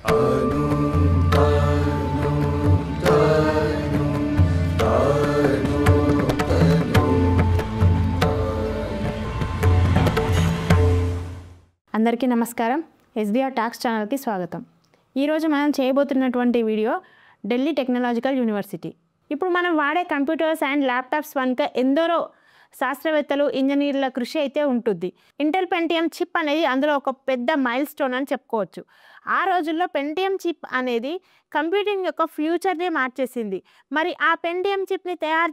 అందరికీ నమస్కారం. SBR talks ఛానల్కి స్వాగతం. ఈరోజు మనం చేయబోతున్నటువంటి వీడియో ఢిల్లీ టెక్నాలజికల్ యూనివర్సిటీ. ఇప్పుడు మనం వాడే కంప్యూటర్స్ అండ్ ల్యాప్టాప్స్ వెనుక ఎందరో శాస్త్రవేత్తలు, ఇంజనీర్ల కృషి అయితే ఉంటుంది. ఇంటెల్ పెంటియం చిప్ అనేది అందులో ఒక పెద్ద మైల్ స్టోన్ అని చెప్పుకోవచ్చు. ఆ రోజుల్లో పెంటియం చిప్ అనేది కంప్యూటింగ్ యొక్క ఫ్యూచర్నే మార్చేసింది. మరి ఆ పెంటియం చిప్ని తయారు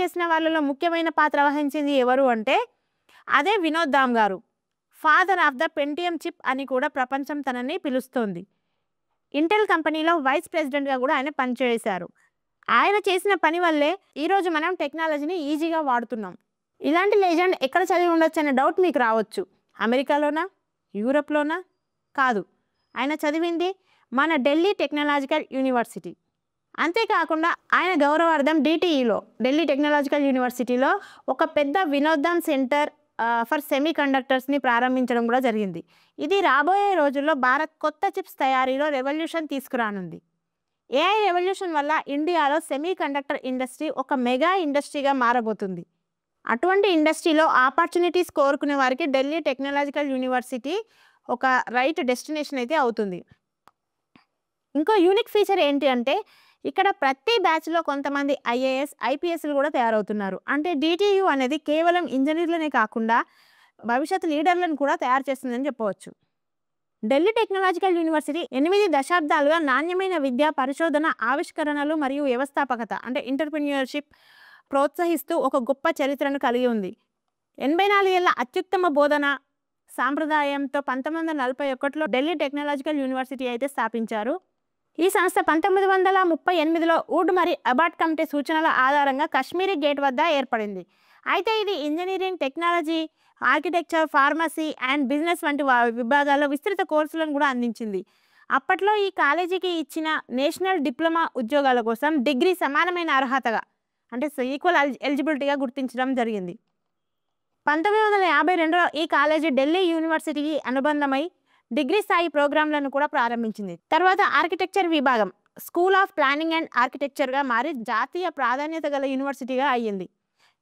చేసిన వాళ్ళలో ముఖ్యమైన పాత్ర వహించింది ఎవరు అంటే అదే వినోద్ దామ్ గారు. Father of the Pentium chip అని కూడా ప్రపంచం తనని పిలుస్తోంది. ఇంటెల్ కంపెనీలో వైస్ ప్రెసిడెంట్గా కూడా ఆయన పనిచేశారు. ఆయన చేసిన పని వల్లే ఈరోజు మనం టెక్నాలజీని ఈజీగా వాడుతున్నాం. ఇలాంటి లెజెండ్ ఎక్కడ చదివి ఉండొచ్చు అనే డౌట్ మీకు రావచ్చు. అమెరికాలోనా, యూరప్లోనా? కాదు, ఆయన చదివింది మన ఢిల్లీ టెక్నాలజికల్ యూనివర్సిటీ. అంతేకాకుండా ఆయన గౌరవార్థం DTEలో, ఢిల్లీ టెక్నాలజికల్ యూనివర్సిటీలో ఒక పెద్ద వినోదం సెంటర్ ఫర్ సెమీ కండక్టర్స్ని ప్రారంభించడం కూడా జరిగింది. ఇది రాబోయే రోజుల్లో భారత్ కొత్త చిప్స్ తయారీలో రెవల్యూషన్ తీసుకురానుంది. AI రెవల్యూషన్ వల్ల ఇండియాలో సెమీ కండక్టర్ ఇండస్ట్రీ ఒక మెగా ఇండస్ట్రీగా మారబోతుంది. అటువంటి ఇండస్ట్రీలో ఆపర్చునిటీస్ కోరుకునే వారికి ఢిల్లీ టెక్నాలజికల్ యూనివర్సిటీ ఒక రైట్ డెస్టినేషన్ అయితే అవుతుంది. ఇంకో యూనిక్ ఫీచర్ ఏంటి అంటే ఇక్కడ ప్రతి బ్యాచ్లో కొంతమంది IAS, IPSలు కూడా తయారవుతున్నారు. అంటే DTU అనేది కేవలం ఇంజనీర్లనే కాకుండా భవిష్యత్ లీడర్లను కూడా తయారు చేస్తుందని చెప్పవచ్చు. ఢిల్లీ టెక్నాలజికల్ యూనివర్సిటీ 8 దశాబ్దాలుగా నాణ్యమైన విద్య, పరిశోధన, ఆవిష్కరణలు మరియు వ్యవస్థాపకత అంటే ఎంటర్‌ప్రెన్యూర్‌షిప్ ప్రోత్సహిస్తూ ఒక గొప్ప చరిత్రను కలిగి ఉంది. 84 ఏళ్ల అత్యుత్తమ బోధన సాంప్రదాయంతో 1941లో ఢిల్లీ టెక్నాలజికల్ యూనివర్సిటీ అయితే స్థాపించారు. ఈ సంస్థ 1938లో వుడ్ మరియు అబాట్ కమిటీ సూచనల ఆధారంగా కాశ్మీరీ గేట్ వద్ద ఏర్పడింది. అయితే ఇది engineering, technology, architecture, pharmacy and business వంటి విభాగాల్లో విస్తృత కోర్సులను కూడా అందించింది. అప్పట్లో ఈ కాలేజీకి ఇచ్చిన నేషనల్ డిప్లొమా ఉద్యోగాల కోసం డిగ్రీ సమానమైన అర్హతగా అంటే ఈక్వల్ ఎలిజిబిలిటీగా గుర్తించడం జరిగింది. 1952లో ఈ కాలేజీ ఢిల్లీ యూనివర్సిటీకి అనుబంధమై డిగ్రీ స్థాయి ప్రోగ్రాంలను కూడా ప్రారంభించింది. తర్వాత ఆర్కిటెక్చర్ విభాగం స్కూల్ ఆఫ్ ప్లానింగ్ అండ్ ఆర్కిటెక్చర్గా మారి జాతీయ ప్రాధాన్యత గల యూనివర్సిటీగా అయ్యింది.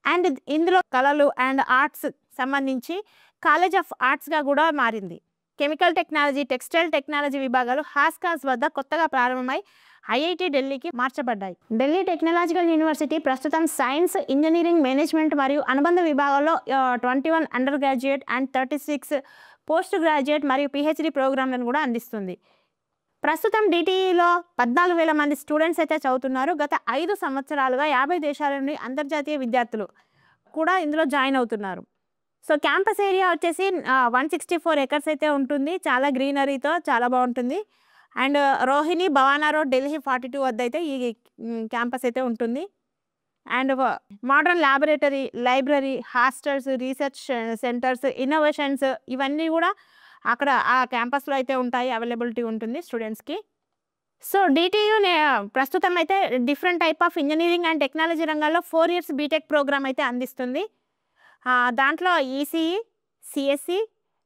అండ్ ఇందులో కళలు అండ్ ఆర్ట్స్ సంబంధించి కాలేజ్ ఆఫ్ ఆర్ట్స్గా కూడా మారింది. కెమికల్ టెక్నాలజీ, టెక్స్టైల్ టెక్నాలజీ విభాగాలు హాస్కాస్ వద్ద కొత్తగా ప్రారంభమై IIT ఢిల్లీకి మార్చబడ్డాయి. ఢిల్లీ టెక్నాలజికల్ యూనివర్సిటీ ప్రస్తుతం సైన్స్, ఇంజనీరింగ్, మేనేజ్మెంట్ మరియు అనుబంధ విభాగాల్లో 21 under graduate and 36 post graduate మరియు PhD ప్రోగ్రాంలను కూడా అందిస్తుంది. ప్రస్తుతం DTEలో 14,000 మంది స్టూడెంట్స్ అయితే చదువుతున్నారు. గత 5 సంవత్సరాలుగా 50 దేశాల నుండి అంతర్జాతీయ విద్యార్థులు కూడా ఇందులో జాయిన్ అవుతున్నారు. సో క్యాంపస్ ఏరియా వచ్చేసి 164 ఎకర్స్ అయితే ఉంటుంది. చాలా గ్రీనరీతో చాలా బాగుంటుంది. అండ్ రోహిణి భవానా రోడ్, ఢిల్లీ 42 వద్ద అయితే ఈ క్యాంపస్ అయితే ఉంటుంది. And modern laboratory, library, hostels, research centres, innovations ఇవన్నీ కూడా అక్కడ ఆ క్యాంపస్లో అయితే ఉంటాయి, అవైలబిలిటీ ఉంటుంది స్టూడెంట్స్కి. సో DTU ప్రస్తుతం అయితే different type of engineering and technology రంగాల్లో 4 years బీటెక్ ప్రోగ్రామ్ అయితే అందిస్తుంది. దాంట్లో ECE, CSE,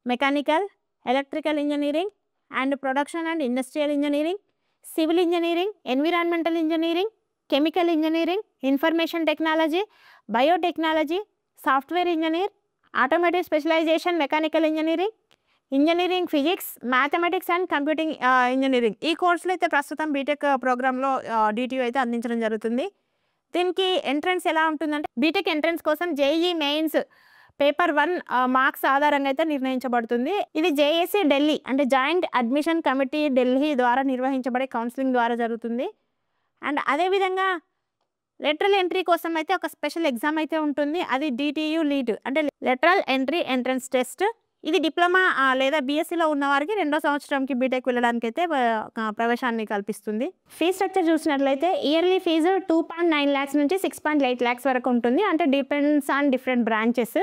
mechanical, electrical engineering and production and industrial engineering, civil engineering, environmental engineering, chemical engineering, information technology, biotechnology, software engineer, automotive specialization, mechanical engineering, engineering physics, mathematics and computing engineering ఈ కోర్సులు అయితే ప్రస్తుతం BTech ప్రోగ్రాంలో DTU అయితే అందించడం జరుగుతుంది. దీనికి entrance ఎలా ఉంటుందంటే బీటెక్ ఎంట్రన్స్ కోసం JEE మెయిన్స్ పేపర్ 1 మార్క్స్ ఆధారంగా అయితే నిర్ణయించబడుతుంది. ఇది JAC ఢిల్లీ అంటే జాయింట్ అడ్మిషన్ కమిటీ ఢిల్లీ ద్వారా నిర్వహించబడే కౌన్సిలింగ్ ద్వారా జరుగుతుంది. అండ్ అదేవిధంగా లెటరల్ ఎంట్రీ కోసం అయితే ఒక స్పెషల్ ఎగ్జామ్ అయితే ఉంటుంది. అది DTU లీట్ అంటే లెటరల్ ఎంట్రీ ఎంట్రన్స్ టెస్ట్. ఇది డిప్లొమా లేదా BScలో ఉన్న వారికి 2వ సంవత్సరంకి బీటెక్ వెళ్ళడానికి అయితే ప్రవేశాన్ని కల్పిస్తుంది. ఫీ స్ట్రక్చర్ చూసినట్లయితే ఇయర్లీ ఫీజు 2.9 lakhs నుంచి 6.8 lakhs వరకు ఉంటుంది. అంటే depends on different branches.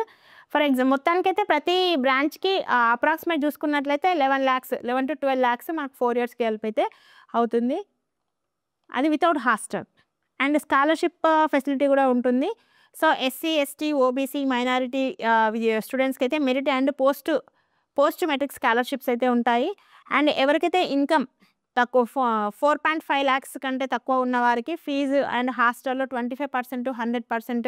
For example మొత్తానికైతే ప్రతి బ్రాంచ్కి అప్రాక్సిమేట్ చూసుకున్నట్లయితే 11 to 12 lakhs మనకు 4 yearsకి కలిపి అయితే అవుతుంది. అది without hostel. And scholarship facility కూడా ఉంటుంది. So SC, ST, OBC, minority స్టూడెంట్స్కి అయితే merit and post matric scholarships అయితే ఉంటాయి. అండ్ ఎవరికైతే ఇన్కమ్ తక్కువ 4.5 lakhs కంటే తక్కువ ఉన్న వారికి ఫీజు అండ్ హాస్టల్లో 25% to 100%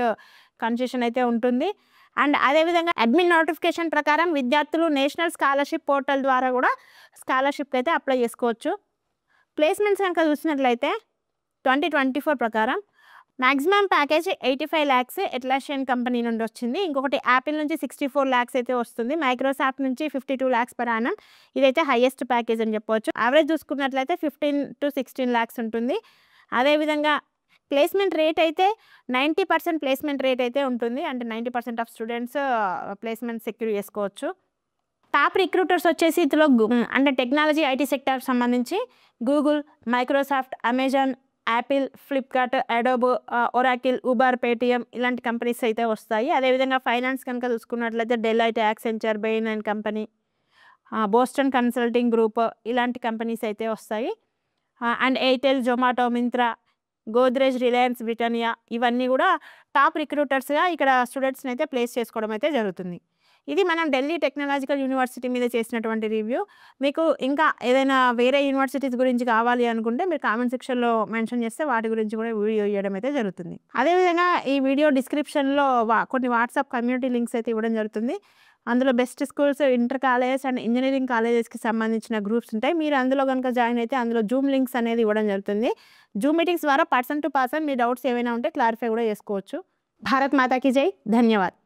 కన్సెషన్ అయితే ఉంటుంది. అండ్ అదేవిధంగా అడ్మిన్ నోటిఫికేషన్ ప్రకారం విద్యార్థులు నేషనల్ స్కాలర్షిప్ పోర్టల్ ద్వారా కూడా స్కాలర్షిప్కి అయితే అప్లై చేసుకోవచ్చు. ప్లేస్మెంట్స్ కనుక చూసినట్లయితే 2024 ప్రకారం మ్యాక్సిమం ప్యాకేజ్ 85 lakhs ఎట్లాషియన్ కంపెనీ నుండి వచ్చింది. ఇంకొకటి యాపిల్ నుంచి 64 lakhs అయితే వస్తుంది. మైక్రోసాఫ్ట్ నుంచి 52 lakhs per annum. ఇదైతే హైయెస్ట్ ప్యాకేజ్ అని చెప్పవచ్చు. యావరేజ్ చూసుకున్నట్లయితే 15 to 16 lakhs ఉంటుంది. అదేవిధంగా ప్లేస్మెంట్ రేట్ అయితే 90% ప్లేస్మెంట్ రేట్ అయితే ఉంటుంది. అంటే 90% ఆఫ్ స్టూడెంట్స్ ప్లేస్మెంట్ సెక్యూర్ చేసుకోవచ్చు. టాప్ రిక్రూటర్స్ వచ్చేసి ఇందులో అంటే టెక్నాలజీ ఐటీ సెక్టర్ సంబంధించి Google, Microsoft, Amazon, Apple, Flipkart, Adobe, Oracle, Uber, Paytm ఇలాంటి కంపెనీస్ అయితే వస్తాయి. అదేవిధంగా ఫైనాన్స్ కనుక చూసుకున్నట్లయితే Deloitte, Accenture, Bain and company, Boston Consulting Group ఇలాంటి కంపెనీస్ అయితే వస్తాయి. And Airtel, Zomato, Myntra, Godrej, Reliance, Britannia ఇవన్నీ కూడా టాప్ రిక్రూటర్స్గా ఇక్కడ స్టూడెంట్స్ని అయితే ప్లేస్ చేసుకోవడం అయితే జరుగుతుంది. ఇది మనం ఢిల్లీ టెక్నాలజికల్ యూనివర్సిటీ మీద చేసినటువంటి రివ్యూ. మీకు ఇంకా ఏదైనా వేరే యూనివర్సిటీస్ గురించి కావాలి అనుకుంటే మీరు కామెంట్ సెక్షన్లో మెన్షన్ చేస్తే వాటి గురించి కూడా వీడియో ఇవ్వడం అయితే జరుగుతుంది. అదేవిధంగా ఈ వీడియో డిస్క్రిప్షన్లో కొన్ని వాట్సాప్ కమ్యూనిటీ లింక్స్ అయితే ఇవ్వడం జరుగుతుంది. అందులో best schools, inter colleges and engineering కాలేజెస్కి సంబంధించిన గ్రూప్స్ ఉంటాయి. మీరు అందులో కనుక జాయిన్ అయితే అందులో జూమ్ లింక్స్ అనేది ఇవ్వడం జరుగుతుంది. జూమ్ మీటింగ్స్ ద్వారా person to person me doubts ఏమైనా ఉంటే క్లారిఫై కూడా చేసుకోవచ్చు. భారత్ మాతాకి జై. ధన్యవాద్.